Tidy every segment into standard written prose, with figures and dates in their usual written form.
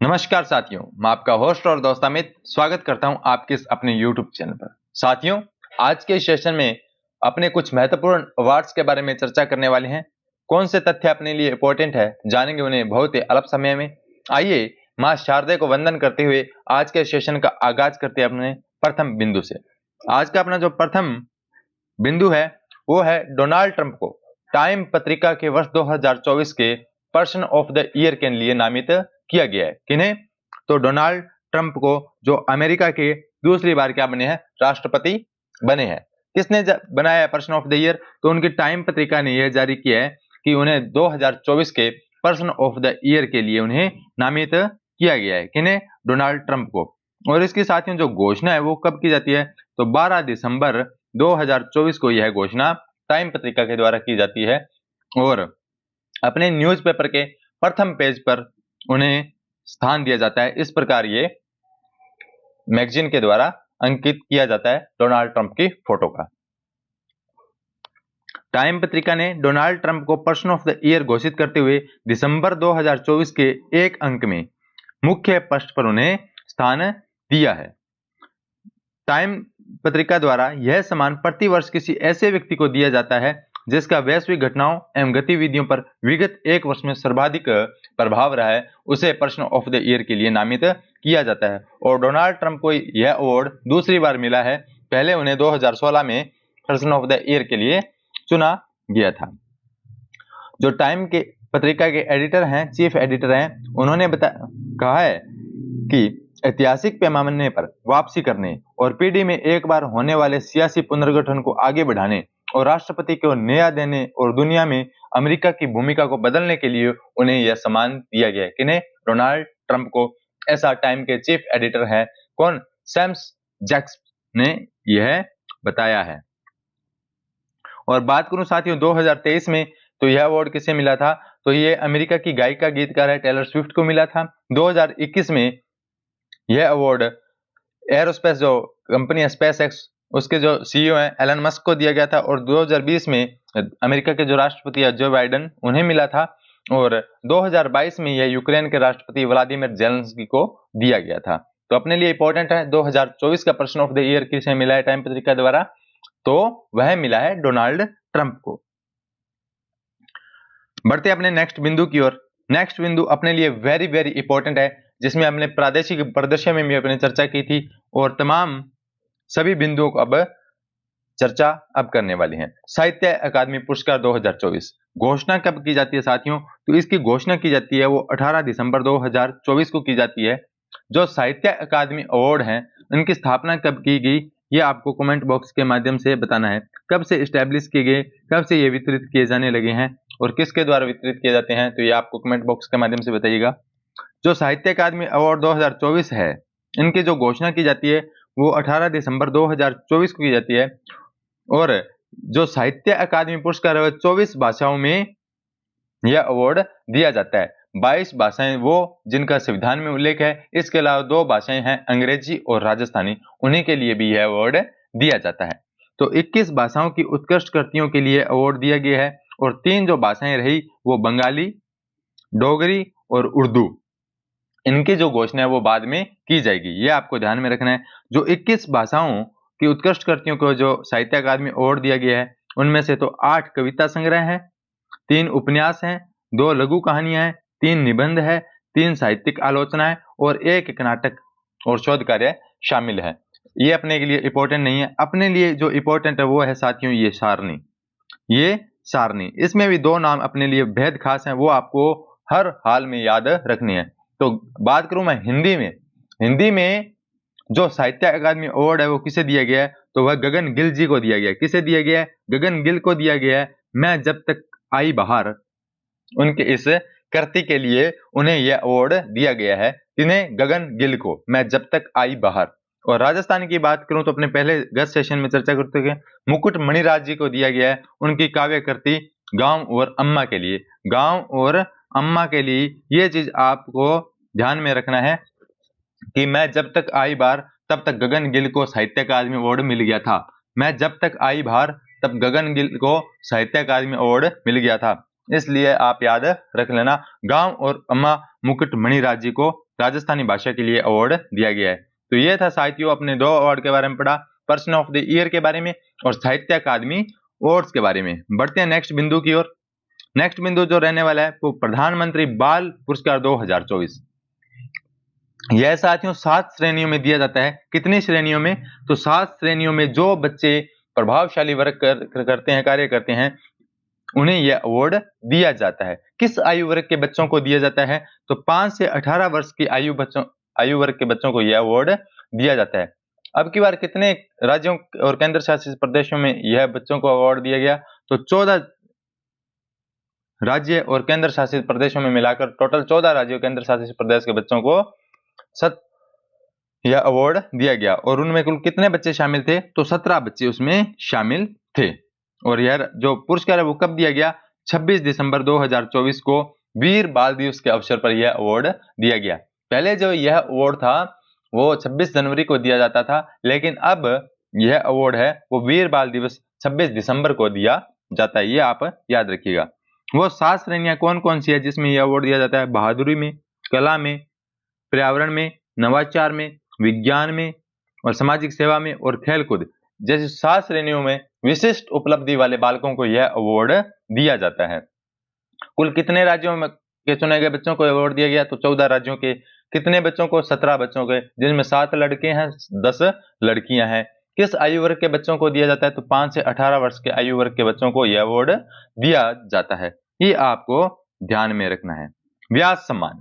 नमस्कार साथियों, मैं आपका होस्ट और दोस्त अमित स्वागत करता हूं आपके इस अपने YouTube चैनल पर। साथियों, आज के इस सेशन में अपने कुछ महत्वपूर्ण अवार्ड्स के बारे में चर्चा करने वाले हैं। कौन से तथ्य अपने लिए इंपॉर्टेंट है, जानेंगे उन्हें बहुत ही अल्प समय में। आइए मां शारदे को वंदन करते हुए आज के सेशन का आगाज करते हैं अपने प्रथम बिंदु से। आज का अपना जो प्रथम बिंदु है वो है डोनाल्ड ट्रंप को टाइम पत्रिका के वर्ष 2024 के पर्सन ऑफ द ईयर के लिए नामित किया गया है। किन्हें? तो डोनाल्ड ट्रंप को, जो अमेरिका के दूसरी बार क्या बने हैं, राष्ट्रपति बने हैं। किसने बनाया है पर्सन ऑफ द ईयर? तो उनकी टाइम पत्रिका ने यह जारी किया है कि उन्हें 2024 के पर्सन ऑफ द ईयर के लिए उन्हें नामित किया गया है। किन्हें? डोनाल्ड ट्रंप को। और इसके साथ ही जो घोषणा है वो कब की जाती है? तो 12 दिसंबर 2024 को यह घोषणा टाइम पत्रिका के द्वारा की जाती है और अपने न्यूज़पेपर के प्रथम पेज पर उन्हें स्थान दिया जाता है। इस प्रकार ये मैगजीन के द्वारा अंकित किया जाता है डोनाल्ड ट्रंप की फोटो का। टाइम पत्रिका ने डोनाल्ड ट्रंप को पर्सन ऑफ द ईयर घोषित करते हुए दिसंबर 2024 के एक अंक में मुख्य पृष्ठ पर उन्हें स्थान दिया है। टाइम पत्रिका द्वारा यह सम्मान प्रतिवर्ष किसी ऐसे व्यक्ति को दिया जाता है जिसका वैश्विक घटनाओं एवं गतिविधियों पर विगत एक वर्ष में सर्वाधिक प्रभाव रहा है, उसे पर्सन ऑफ द ईयर के लिए नामित किया जाता है। और डोनाल्ड ट्रंप को यह अवार्ड दूसरी बार मिला है। पहले उन्हें 2016 में पर्सन ऑफ द ईयर के लिए चुना गया था। जो टाइम के पत्रिका के एडिटर हैं, चीफ एडिटर हैं, उन्होंने कहा है कि ऐतिहासिक पैमाने पर वापसी करने और पीढ़ी में एक बार होने वाले सियासी पुनर्गठन को आगे बढ़ाने और राष्ट्रपति को न्याय देने और दुनिया में अमेरिका की भूमिका को बदलने के लिए उन्हें यह सम्मान दिया गया है। किन्हें? डोनाल्ड ट्रंप को। ऐसा टाइम के चीफ एडिटर है कौन? सैम्स जैक्स ने यह बताया है। और बात करूं साथियों 2023 में, तो यह अवार्ड किसे मिला था? तो यह अमेरिका की गायिका गीतकार है टेलर स्विफ्ट को मिला था। 2021 में यह अवार्ड एरोस्पेस जो कंपनी है स्पेस एक्स, उसके जो सीईओ हैं एलन मस्क को दिया गया था। और 2020 में अमेरिका के जो राष्ट्रपति है जो बाइडेन, उन्हें मिला था। और 2022 में यह यूक्रेन के राष्ट्रपति व्लादिमीर जेलेंस्की को दिया गया था। तो अपने लिए इंपॉर्टेंट है 2024 का पर्सन ऑफ द ईयर किसे मिला है टाइम पत्रिका द्वारा? तो वह मिला है डोनाल्ड ट्रंप को। बढ़ते अपने नेक्स्ट बिंदु की ओर। नेक्स्ट बिंदु अपने लिए वेरी वेरी इंपॉर्टेंट है, जिसमें हमने प्रादेशिक परिदृश्य में भी अपने चर्चा की थी और तमाम सभी बिंदुओं को अब चर्चा करने वाली हैं। साहित्य अकादमी पुरस्कार 2024 घोषणा कब की जाती है साथियों? तो इसकी घोषणा की जाती है वो 18 दिसंबर 2024 को की जाती है। जो साहित्य अकादमी अवार्ड हैं उनकी स्थापना कब की गई, ये आपको कमेंट बॉक्स के माध्यम से बताना है। कब से इस्टेब्लिश किए गए, कब से ये वितरित किए जाने लगे हैं और किसके द्वारा वितरित किए जाते हैं, तो ये आपको कमेंट बॉक्स के माध्यम से बताइएगा। जो साहित्य अकादमी अवार्ड 2024 है, इनकी जो घोषणा की जाती है वो 18 दिसंबर 2024 को की जाती है। और जो साहित्य अकादमी पुरस्कार है 24 भाषाओं में यह अवार्ड दिया जाता है। 22 भाषाएं वो जिनका संविधान में उल्लेख है, इसके अलावा 2 भाषाएं हैं अंग्रेजी और राजस्थानी, उन्हीं के लिए भी यह अवार्ड दिया जाता है। तो 21 भाषाओं की उत्कृष्ट कृतियों के लिए अवार्ड दिया गया है। और 3 जो भाषाएं रही वो बंगाली, डोगरी और उर्दू, इनकी जो घोषणा है वो बाद में की जाएगी, ये आपको ध्यान में रखना है। जो 21 भाषाओं की उत्कृष्ट कृतियों को जो साहित्य अकादमी अवार्ड दिया गया है, उनमें से तो 8 कविता संग्रह हैं, 3 उपन्यास हैं, 2 लघु कहानियां हैं, 3 निबंध है, 3 साहित्यिक आलोचनाएं और 1 नाटक और शोध कार्य शामिल है। ये अपने के लिए इंपॉर्टेंट नहीं है। अपने लिए जो इंपॉर्टेंट है वो है साथियों ये सारणी। ये सारणी, इसमें भी 2 नाम अपने लिए बेहद खास हैं, वो आपको हर हाल में याद रखनी है। तो बात करूं मैं हिंदी में जो साहित्य अकादमी अवार्ड है वो किसे दिया गया है? तो वह गगन गिल जी को दिया गया है। किसे दिया गया है? गगन गिल को दिया गया है। मैं जब तक आई बाहर, उनके इस कृति के लिए उन्हें यह अवार्ड दिया गया है। इन्हें गगन गिल को, मैं जब तक आई बाहर। और राजस्थान की बात करूं तो अपने पहले गत सेशन में चर्चा करते हुए मुकुट मणिराज जी को दिया गया है। उनकी काव्य कृति गांव और अम्मा के लिए, गांव और अम्मा के लिए, ये चीज आपको ध्यान में रखना है कि मैं जब तक आई बाहर तब तक गगन गिल को साहित्य अकादमी अवार्ड मिल गया था। मैं जब तक आई बाहर तब गगन गिल को साहित्य अकादमी अवार्ड मिल गया था। इसलिए आप याद रख लेना। गांव और अम्मा मुकुट मणि राज्य को राजस्थानी भाषा के लिए अवार्ड दिया गया है। तो ये था साथियों अपने 2 अवार्ड के बारे में पढ़ा, पर्सन ऑफ द ईयर के बारे में और साहित्य अकादमी अवार्ड्स के बारे में। बढ़ते हैं नेक्स्ट बिंदु की ओर। नेक्स्ट बिंदु जो रहने वाला है वो प्रधानमंत्री बाल पुरस्कार 2024। यह साथियों 7 श्रेणियों में दिया जाता है। कितनी श्रेणियों में? तो 7 श्रेणियों में जो बच्चे प्रभावशाली वर्क करते हैं, कार्य करते हैं, उन्हें यह अवार्ड दिया जाता है। किस आयु वर्ग के बच्चों को दिया जाता है? तो 5 से 18 वर्ष की आयु वर्ग के बच्चों को यह अवार्ड दिया जाता है। अब की बार कितने राज्यों और केंद्र शासित प्रदेशों में यह बच्चों को अवार्ड दिया गया? तो 14 राज्य और केंद्र शासित प्रदेशों में मिलाकर टोटल 14 राज्यों केंद्र शासित प्रदेश के बच्चों को यह अवार्ड दिया गया। और उनमें कुल कितने बच्चे शामिल थे? तो 17 बच्चे उसमें शामिल थे। और यह जो पुरस्कार है वो कब दिया गया? 26 दिसंबर 2024 को वीर बाल दिवस के अवसर पर यह अवार्ड दिया गया। पहले जो यह अवार्ड था वो 26 जनवरी को दिया जाता था, लेकिन अब यह अवार्ड है वो वीर बाल दिवस 26 दिसंबर को दिया जाता है। ये आप याद रखिएगा। वो 7 श्रेणियां कौन कौन सी है जिसमें यह अवार्ड दिया जाता है? बहादुरी में, कला में, पर्यावरण में, नवाचार में, विज्ञान में और सामाजिक सेवा में और खेलकूद जैसी 7 श्रेणियों में विशिष्ट उपलब्धि वाले बालकों को यह अवार्ड दिया जाता है। कुल कितने राज्यों में के चुने गए बच्चों को अवार्ड दिया गया? तो 14 राज्यों के। कितने बच्चों को? 17 बच्चों के, जिनमें 7 लड़के हैं, 10 लड़कियां हैं। किस आयु वर्ग के बच्चों को दिया जाता है? तो 5 से 18 वर्ष के आयु वर्ग के बच्चों को यह अवार्ड दिया जाता है। ये आपको ध्यान में रखना है। व्यास सम्मान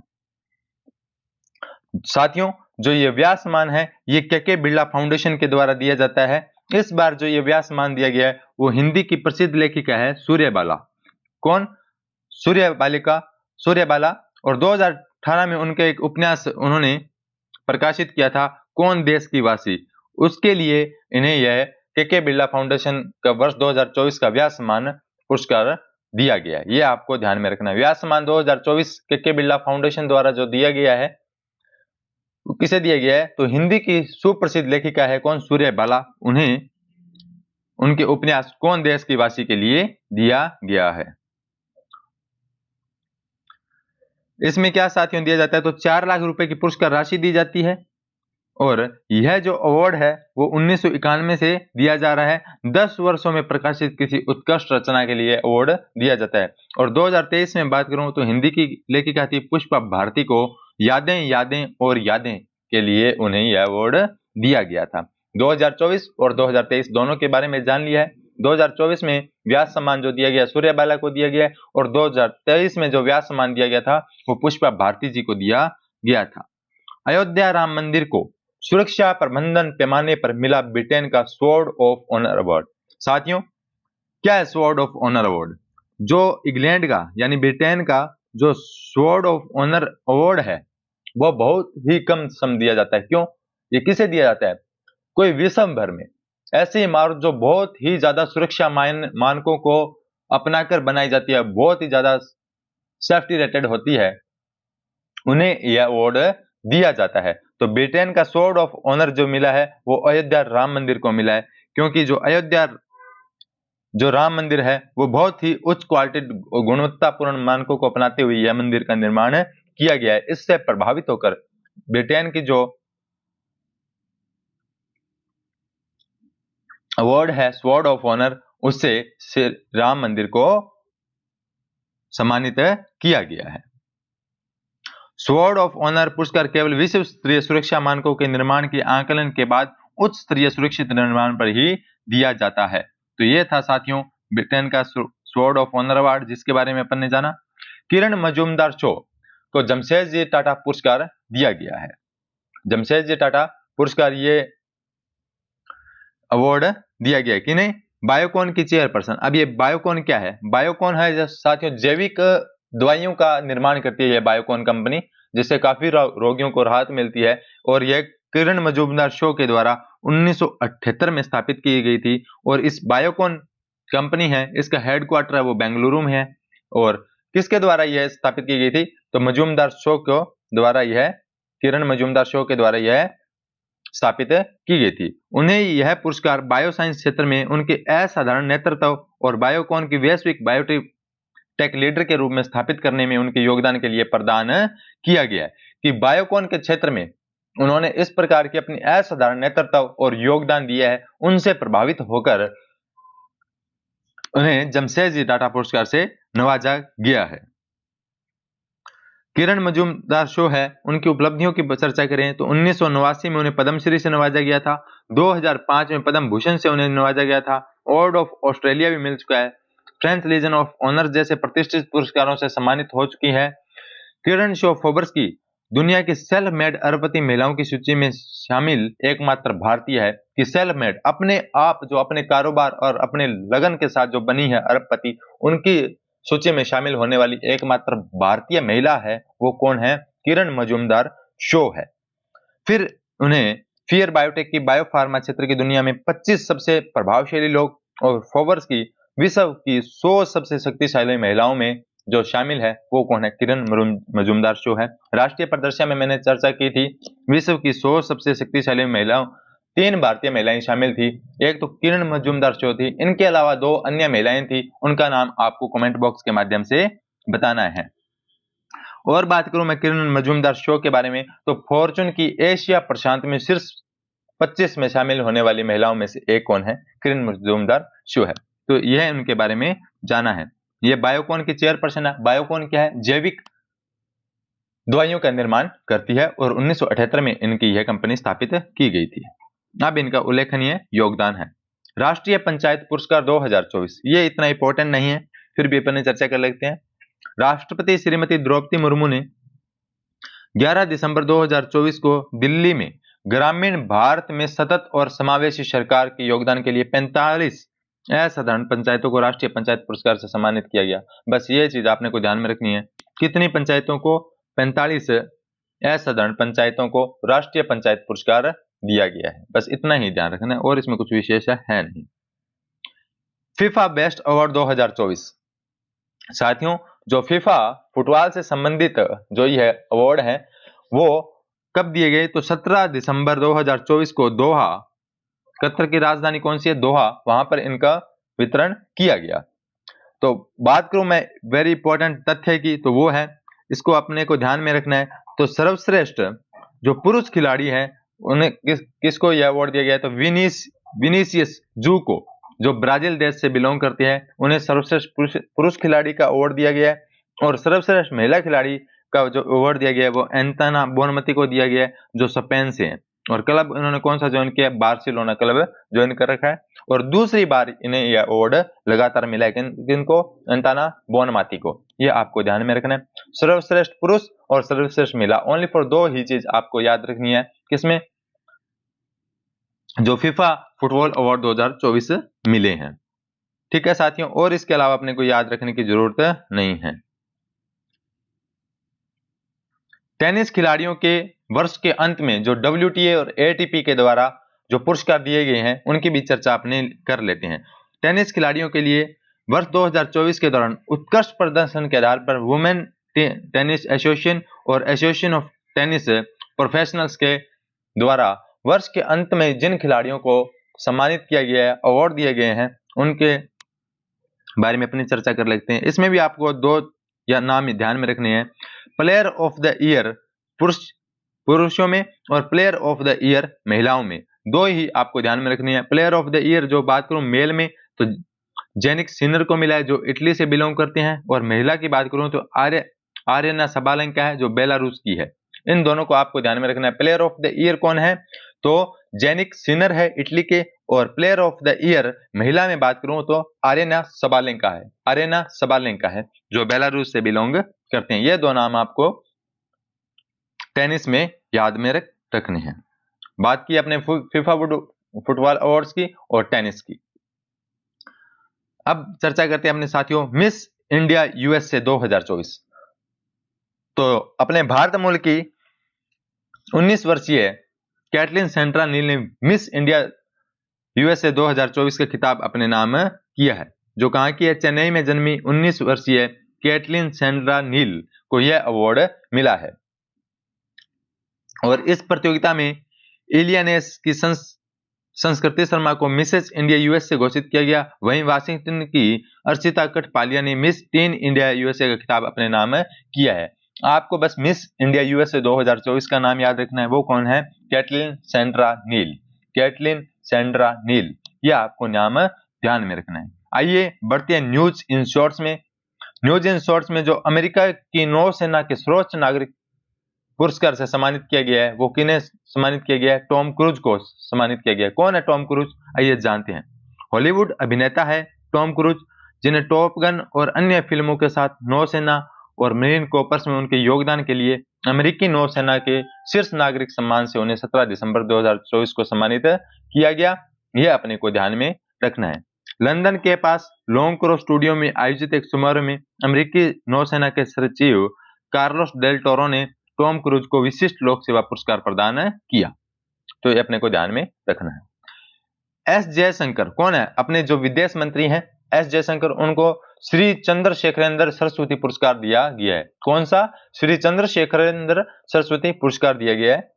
साथियों, जो ये व्यास सम्मान है ये के बिरला फाउंडेशन के द्वारा दिया जाता है। इस बार जो ये व्यास सम्मान दिया गया है वो हिंदी की प्रसिद्ध लेखिका है सूर्यबाला। कौन? सूर्यबाला। और 2018 में उनके एक उपन्यास उन्होंने प्रकाशित किया था, कौन देश की वासी। उसके लिए इन्हें यह के बिरला फाउंडेशन का वर्ष 2024 का व्यास सम्मान पुरस्कार दिया गया। ये आपको ध्यान में रखना है। व्यास सम्मान 2024 के बिरला फाउंडेशन द्वारा जो दिया गया है किसे दिया गया है? तो हिंदी की सुप्रसिद्ध लेखिका है कौन? सूर्यबाला। उन्हें उनके उपन्यास कौन देश की वासी के लिए दिया गया है। इसमें क्या साथियों दिया जाता है? तो 4 लाख रुपए की पुरस्कार राशि दी जाती है। और यह जो अवार्ड है वो 1991 से दिया जा रहा है। 10 वर्षों में प्रकाशित किसी उत्कृष्ट रचना के लिए अवार्ड दिया जाता है। और 2023 में बात करूं तो हिंदी की लेखिका थी पुष्पा भारती को यादें यादें और यादें के लिए उन्हें यह अवार्ड दिया गया था। 2024 और 2023 दोनों के बारे में जान लिया है। 2024 में व्यास सम्मान जो दिया गया सूर्यबाला को दिया गया और 2023 में जो व्यास सम्मान दिया गया था वो पुष्पा भारती जी को दिया गया था। अयोध्या राम मंदिर को सुरक्षा प्रबंधन पैमाने पर मिला ब्रिटेन का स्वॉर्ड ऑफ ऑनर अवार्ड। साथियों, क्या है स्वॉर्ड ऑफ ऑनर अवार्ड? जो इंग्लैंड का यानी ब्रिटेन का जो स्वॉर्ड ऑफ ऑनर अवार्ड है वो बहुत ही कम सम दिया जाता है। क्यों? ये किसे दिया जाता है? कोई विश्व भर में ऐसी इमारत जो बहुत ही ज्यादा सुरक्षा मानकों को अपनाकर बनाई जाती है, बहुत ही ज्यादा सेफ्टी रेटेड होती है, उन्हें यह अवार्ड दिया जाता है। तो ब्रिटेन का स्वॉर्ड ऑफ ऑनर जो मिला है वो अयोध्या राम मंदिर को मिला है, क्योंकि जो राम मंदिर है वो बहुत ही उच्च क्वालिटी गुणवत्तापूर्ण मानकों को अपनाते हुए यह मंदिर का निर्माण किया गया है। इससे प्रभावित होकर ब्रिटेन की जो अवार्ड है स्वॉर्ड ऑफ ऑनर, उससे राम मंदिर को सम्मानित किया गया है। स्वॉर्ड ऑफ ऑनर पुरस्कार केवल विश्व स्तरीय सुरक्षा मानकों के निर्माण के आकलन के बाद उच्च स्तरीय सुरक्षित निर्माण पर ही दिया जाता है। तो यह था साथियों ब्रिटेन का स्वॉर्ड ऑफ ऑनर अवार्ड जिसके बारे में अपन ने जाना। किरण मजूमदार शो को जमशेदजी टाटा पुरस्कार दिया गया है। जमशेदजी टाटा पुरस्कार ये अवार्ड दिया गया कि नहीं? बायोकॉन की चेयरपर्सन। अब ये बायोकॉन क्या है? बायोकॉन है साथियों जैविक दवाइयों का निर्माण करती है यह बायोकॉन कंपनी, जिससे काफी रोगियों को राहत मिलती है। और यह किरण मजूमदार शो के द्वारा 1978 में स्थापित की गई थी। और इस बायोकॉन कंपनी है, इसका हेडक्वार्टर है वो बेंगलुरु में है। और किसके द्वारा यह स्थापित की गई थी? तो मजूमदार शो को द्वारा यह किरण मजूमदार शो के द्वारा यह स्थापित की गई थी। उन्हें यह पुरस्कार बायोसाइंस क्षेत्र में उनके असाधारण नेतृत्व और बायोकॉन की वैश्विक बायोटेक टेक लीडर के रूप में स्थापित करने में उनके योगदान के लिए प्रदान किया गया है कि बायोकॉन के क्षेत्र में उन्होंने इस प्रकार की अपनी असाधारण नेतृत्व और योगदान दिया है, उनसे प्रभावित होकर उन्हें जमशेदजी टाटा पुरस्कार से नवाजा गया है। किरण मजूमदार शो है, उनकी उपलब्धियों की चर्चा करें तो 1989 में उन्हें पद्मश्री से नवाजा गया था, 2005 में पद्म भूषण से उन्हें नवाजा गया था, ऑर्डर ऑफ ऑस्ट्रेलिया भी मिल चुका है, फ्रेंच लीजन ऑफ ऑनर जैसे प्रतिष्ठित पुरस्कारों से सम्मानित हो चुकी है। किरण शो फोर्ब्स की दुनिया की सेल्फ मेड अरबपति महिलाओं की सूची में शामिल एकमात्र भारतीय है कि सेल्फ मेड अपने आप जो अपने कारोबार और अपने लगन के साथ जो बनी है अरबपति, उनकी सूची में शामिल होने वाली एकमात्र भारतीय महिला है, वो कौन है? किरण मजूमदार शो है। फिर उन्हें फियर बायोटेक की बायोफार्मा क्षेत्र की दुनिया में 25 सबसे प्रभावशाली लोग और फोर्ब्स की विश्व की 100 सबसे शक्तिशाली महिलाओं में जो शामिल है वो कौन है? किरण मजूमदार शो है। राष्ट्रीय प्रदर्शन में मैंने चर्चा की थी, विश्व की 100 सबसे शक्तिशाली महिलाओं 3 भारतीय महिलाएं शामिल थी, एक तो किरण मजूमदार शो थी, इनके अलावा 2 अन्य महिलाएं थी, उनका नाम आपको कमेंट बॉक्स के माध्यम से बताना है। और बात करूं मैं किरण मजूमदार शो के बारे में तो फॉर्चून की एशिया प्रशांत में शीर्ष 25 में शामिल होने वाली महिलाओं में से एक कौन है? किरण मजूमदार शो है। तो यह उनके बारे में जाना है। ये बायोकॉन की चेयरपर्सन है। बायोकॉन क्या है? जैविक दवाइयों का निर्माण करती है और 1978 में इनकी यह कंपनी स्थापित की गई थी। अब इनका उल्लेखनीय योगदान है राष्ट्रीय पंचायत पुरस्कार 2024। ये इतना इंपॉर्टेंट नहीं है, फिर भी अपन चर्चा कर लेते हैं। राष्ट्रपति श्रीमती द्रौपदी मुर्मू ने 11 दिसंबर 2024 को दिल्ली में ग्रामीण भारत में सतत और समावेशी सरकार के योगदान के लिए 45 असाधारण पंचायतों को राष्ट्रीय पंचायत पुरस्कार से सम्मानित किया गया। बस ये चीज आपने को ध्यान में रखनी है, कितनी पंचायतों को? 45 असाधारण पंचायतों को राष्ट्रीय पंचायत पुरस्कार दिया गया है। बस इतना ही ध्यान रखना है और इसमें कुछ विशेष है नहीं। फीफा बेस्ट अवार्ड 2024 साथियों, जो फीफा फुटबॉल से संबंधित जो ये अवार्ड है वो कब दिए गए? तो 17 दिसंबर 2024 को दोहा, कतर की राजधानी कौन सी है? दोहा, वहां पर इनका वितरण किया गया। तो बात करूं मैं वेरी इंपॉर्टेंट तथ्य की, तो वो है, इसको अपने को ध्यान में रखना है। तो सर्वश्रेष्ठ जो पुरुष खिलाड़ी है उन्हें किसको यह अवार्ड दिया गया है? तो विनीसियस जू को, जो ब्राजील देश से बिलोंग करते हैं, उन्हें सर्वश्रेष्ठ पुरुष खिलाड़ी का अवार्ड दिया गया है। और सर्वश्रेष्ठ महिला खिलाड़ी का जो अवार्ड दिया गया है वो एंटोना बोनमती को दिया गया है, जो स्पेन से है। और क्लब इन्होंने कौन सा ज्वाइन किया? बार्सिलोना क्लब ज्वाइन कर रखा है। और दूसरी बार इन्हें यह अवार्ड लगातार मिला है, किनको? एंटोना बोनमती को। यह आपको ध्यान में रखना है। सर्वश्रेष्ठ पुरुष और सर्वश्रेष्ठ महिला, ओनली फॉर 2 ही चीज आपको याद रखनी है, किसमें? जो फीफा फुटबॉल अवार्ड 2024 मिले हैं। ठीक है साथियों, और इसके अलावा अपने को याद रखने की जरूरत नहीं है। टेनिस खिलाड़ियों के वर्ष के अंत में जो WTA और ATP के द्वारा जो पुरस्कार दिए गए हैं उनकी भी चर्चा अपने कर लेते हैं। टेनिस खिलाड़ियों के लिए वर्ष 2024 के दौरान उत्कृष्ट प्रदर्शन के आधार पर वुमेन टेनिस एसोसिएशन और एसोसिएशन ऑफ टेनिस प्रोफेशनल्स के द्वारा वर्ष के अंत में जिन खिलाड़ियों को सम्मानित किया गया है, अवार्ड दिए गए हैं, उनके बारे में अपनी चर्चा कर लेते हैं। इसमें भी आपको 2 या नाम ध्यान में रखने हैं। प्लेयर ऑफ द ईयर पुरुषों में और प्लेयर ऑफ द ईयर महिलाओं में, 2 ही आपको ध्यान में रखनी है। प्लेयर ऑफ द ईयर जो बात करूं मेल में तो जेनिक सिनर को मिला है, जो इटली से बिलोंग करते हैं। और महिला की बात करूं तो आर्यना सबालेंका है, जो बेलारूस की है। इन दोनों को आपको ध्यान में रखना है। प्लेयर ऑफ द ईयर कौन है? तो जेनिक सिनर है इटली के। और प्लेयर ऑफ द ईयर महिला में बात करूं तो आर्यना सबालेंका है, आर्यना सबालेंका है, जो बेलारूस से बिलोंग करते हैं। ये 2 नाम आपको टेनिस में याद में रखने हैं। बात की अपने फीफा फुटबॉल अवार्ड्स की और टेनिस की। अब चर्चा करते हैं अपने साथियों मिस इंडिया USA 2024। तो अपने भारत मूल की 19 वर्षीय कैटलिन सेंट्रा नील ने मिस इंडिया USA 2024 का खिताब अपने नाम किया है। जो कहां की है? चेन्नई में जन्मी 19 वर्षीय कैटलिन सेंट्रा नील को यह अवार्ड मिला है। और इस प्रतियोगिता में इलियानेस की संस्कृति शर्मा को मिसेस इंडिया यूएसए घोषित किया गया। वहीं वाशिंगटन की अर्चिता कठपालिया ने मिस टीन इंडिया यूएसए का खिताब अपने नाम किया है। आपको बस मिस इंडिया यूएसए 2024 का नाम याद रखना है, वो कौन है? कैटलिन सैंड्रा नील। कैटलिन सैंड्रा नील, ये आपको नाम ध्यान में रखना है। आइए बढ़ते हैं न्यूज इन शॉर्ट्स में। न्यूज इन शॉर्ट्स में जो अमेरिका की नौसेना के सर्वोच्च नागरिक पुरस्कार से सम्मानित किया गया है, वो किन्हें सम्मानित किया गया है? टॉम क्रूज को सम्मानित किया गया है। कौन है टॉम क्रूज? आइए जानते हैं। हॉलीवुड अभिनेता है टॉम क्रूज, जिन्हें टॉप गन और अन्य फिल्मों के साथ नौसेना और मरीन कॉर्प्स में उनके योगदान के लिए अमेरिकी नौसेना के शीर्ष नागरिक सम्मान से उन्हें 17 दिसंबर 2024 को सम्मानित किया गया। यह अपने को ध्यान में रखना है। लंदन के पास लॉन्ग क्रो स्टूडियो में आयोजित एक समारोह में अमेरिकी नौसेना के सचिव कार्लोस डेल टोरो ने टॉम क्रूज को विशिष्ट लोक सेवा पुरस्कार प्रदान किया। तो ये अपने को ध्यान में रखना है। एस जयशंकर कौन है? अपने जो विदेश मंत्री हैं एस जयशंकर, उनको श्री चंद्रशेखरेंद्र सरस्वती पुरस्कार दिया गया है। कौन सा? श्री चंद्रशेखरेंद्र सरस्वती पुरस्कार दिया गया है।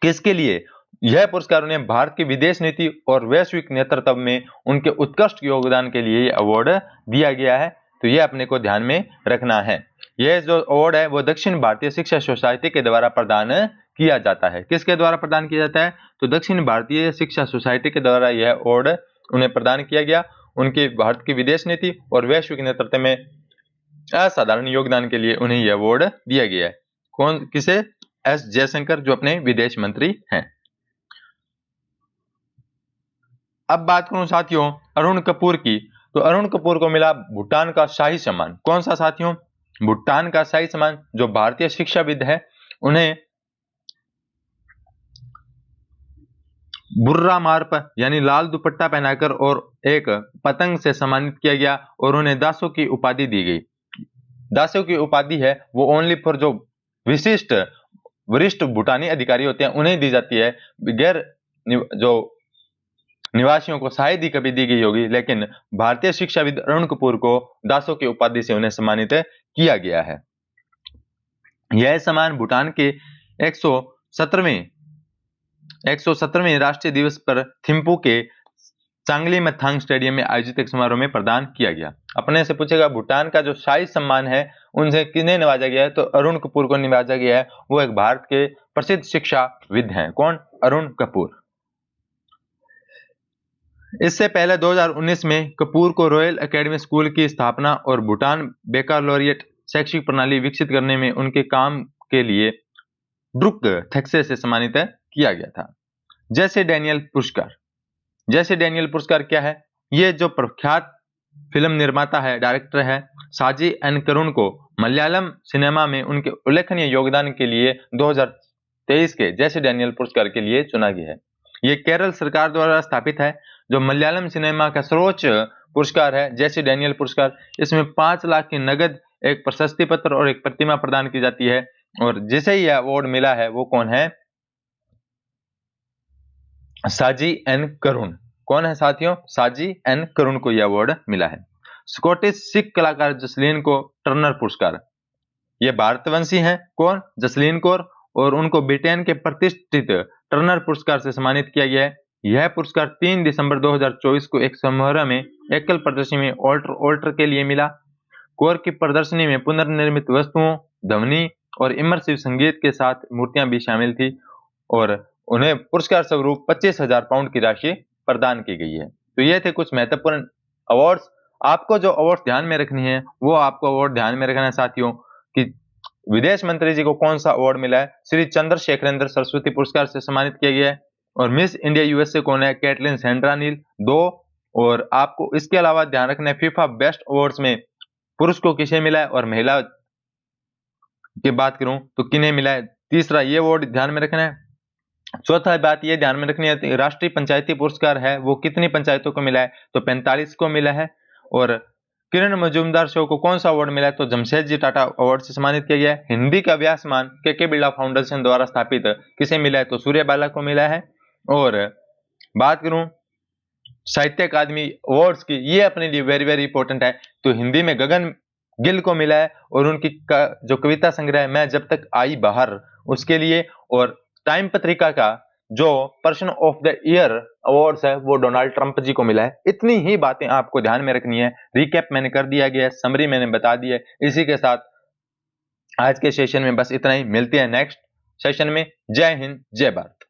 किसके लिए? यह पुरस्कार उन्हें भारत की विदेश नीति और वैश्विक नेतृत्व में उनके उत्कृष्ट योगदान के लिए अवार्ड दिया गया है। तो यह अपने को ध्यान में रखना है। यह जो अवार्ड है वो दक्षिण भारतीय शिक्षा सोसाइटी के द्वारा प्रदान किया जाता है। किसके द्वारा प्रदान किया जाता है? तो दक्षिण भारतीय शिक्षा सोसाइटी के द्वारा यह अवार्ड उन्हें प्रदान किया गया। उनके भारत की विदेश नीति और वैश्विक नेतृत्व में असाधारण योगदान के लिए उन्हें यह अवार्ड दिया गया है। कौन? किसे? एस जयशंकर, जो अपने विदेश मंत्री हैं। अब बात करूं साथियों अरुण कपूर की, तो अरुण कपूर को मिला भूटान का शाही सम्मान। कौन सा साथियों? भूटान का शाही सम्मान। जो भारतीय शिक्षाविद है उन्हें बुर्रा मार्प यानी लाल दुपट्टा पहनाकर और एक पतंग से सम्मानित किया गया और उन्हें दासों की उपाधि दी गई। दासों की उपाधि है वो ओनली फॉर जो विशिष्ट वरिष्ठ भूटानी अधिकारी होते हैं उन्हें दी जाती है। गैर जो निवासियों को शायद ही कभी दी गई होगी, लेकिन भारतीय शिक्षाविद अरुण कपूर को दासों की उपाधि से उन्हें सम्मानित किया गया है। यह सम्मान भूटान के 117वें राष्ट्रीय दिवस पर थिम्पू के चांगली मथांग स्टेडियम में आयोजित एक समारोह में प्रदान किया गया। अपने से पूछेगा भूटान का जो शाही सम्मान है उनसे किन्हें नवाजा गया है? तो अरुण कपूर को नवाजा गया है। वो एक भारत के प्रसिद्ध शिक्षाविद हैं। कौन? अरुण कपूर। इससे पहले 2019 में कपूर को रॉयल एकेडमी स्कूल की स्थापना और भूटान बेकालोरिएट शैक्षिक प्रणाली विकसित करने में उनके काम के लिए ड्रुक थेक्से से सम्मानित किया गया था। जैसे डैनियल पुरस्कार। जैसे डैनियल पुरस्कार क्या है? ये जो प्रख्यात फिल्म निर्माता है, डायरेक्टर है साजी एन करुण को मलयालम सिनेमा में उनके उल्लेखनीय योगदान के लिए 2023 के जैसे डैनियल पुरस्कार के लिए चुना गया है। ये केरल सरकार द्वारा स्थापित है, जो मलयालम सिनेमा का सर्वोच्च पुरस्कार है जैसे डैनियल पुरस्कार। इसमें 5 लाख की नगद, एक प्रशस्ति पत्र और एक प्रतिमा प्रदान की जाती है। और जिसे यह अवार्ड मिला है वो कौन है? साजी एन करुण। कौन है साथियों? साजी एन करुण को यह अवार्ड मिला है। स्कॉटिश सिख कलाकार जसलीन को टर्नर पुरस्कार। ये भारतवंशी हैं। कौन? जसलीन कौर। और उनको ब्रिटेन के प्रतिष्ठित टर्नर पुरस्कार से सम्मानित किया गया है। यह पुरस्कार 3 दिसंबर 2024 को एक समारोह में एकल प्रदर्शनी में ऑल्टर के लिए मिला। कौर की प्रदर्शनी में पुनर्निर्मित वस्तुओं, ध्वनि और इमर्सिव संगीत के साथ मूर्तियां भी शामिल थी और उन्हें पुरस्कार स्वरूप 25,000 पाउंड की राशि प्रदान की गई है। तो ये थे कुछ महत्वपूर्ण अवार्ड्स। आपको जो अवार्ड ध्यान में रखनी है वो आपको अवार्ड ध्यान में रखना है साथियों कि विदेश मंत्री जी को कौन सा अवार्ड मिला है? श्री चंद्रशेखरेंद्र सरस्वती पुरस्कार से सम्मानित किया गया है। और मिस इंडिया यूएसए कौन है? कैटलिन सैंड्रा नील 2। और आपको इसके अलावा ध्यान रखना है फीफा बेस्ट अवार्ड्स में पुरुष को किसे मिला है और महिला की बात करूं तो किन्हें मिला है। तीसरा ये अवार्ड ध्यान में रखना है। चौथा बात ये ध्यान में रखनी है राष्ट्रीय पंचायती पुरस्कार है वो कितनी पंचायतों को मिला है? तो 45 को मिला है। और किरण मजूमदार शो को कौन सा अवार्ड मिला है? तो जमशेदजी टाटा अवार्ड से सम्मानित किया गया है। हिंदी का व्यासमान के बिरला फाउंडेशन द्वारा स्थापित किसे मिला है? तो सूर्यबाला को मिला है। और बात करूं साहित्य अकादमी अवार्ड्स की, ये अपने लिए वेरी वेरी इंपॉर्टेंट है। तो हिंदी में गगन गिल को मिला है और उनकी जो कविता संग्रह है मैं जब तक आई बाहर उसके लिए। और टाइम पत्रिका का जो person of the year awards है वो डोनाल्ड ट्रंप जी को मिला है। इतनी ही बातें आपको ध्यान में रखनी है। रिकैप मैंने कर दिया गया है, समरी मैंने बता दी है। इसी के साथ आज के सेशन में बस इतना ही। मिलते हैं नेक्स्ट सेशन में। जय हिंद, जय भारत।